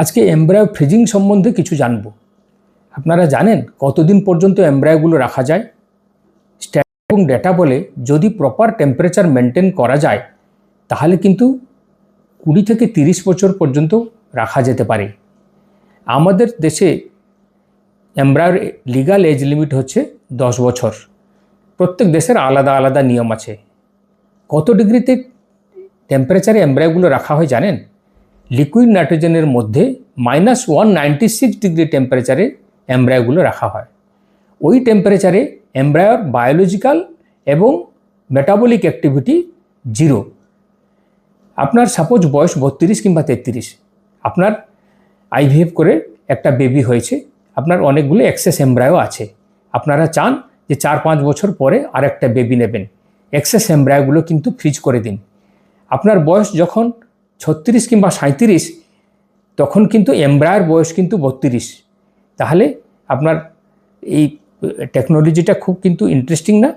আজকে embryo freezing সম্বন্ধে কিছু জানব। আপনারা জানেন কতদিন পর্যন্ত এমব্রায়োগুলো রাখা যায়? স্ট্যাটিস্টিক্স এবং ডেটা বলে যদি প্রপার টেম্পারেচার মেনটেন করা যায় তাহলে কিন্তু 20 থেকে 30 বছর পর্যন্ত রাখা যেতে পারে। আমাদের দেশে এমব্রায়োর লিগাল এজ লিমিট হচ্ছে 10 বছর। প্রত্যেক দেশের আলাদা আলাদা নিয়ম আছে। কত ডিগ্রিতে টেম্পারেচারে এমব্রায়োগুলো রাখা হয় জানেন? লিকুইড নাইট্রোজেনের মধ্যে -196 ডিগ্রি টেম্পারেচারে এমব্রায়োগুলো রাখা হয়। ওই টেম্পারেচারে এমব্রায়োর বায়োলজিক্যাল এবং মেটাবলিক অ্যাক্টিভিটি 0। আপনার সাপোজ বয়স 32 কিংবা 33, আপনার আইভিএফ করে একটা বেবি হয়েছে, আপনার অনেকগুলো এক্সেস এমব্রায়ো আছে। আপনারা চান যে 4-5 বছর পরে আর একটা বেবি নেবেন, এক্সেস এমব্রায়োগুলো কিন্তু ফ্রিজ করে দিন। আপনার বয়স যখন 36 কিংবা 37, তখন কিন্তু এমব্রায়োর বয়স কিন্তু 32। তাহলে আপনার এই টেকনোলজিটা খুব কিন্তু ইন্টারেস্টিং না?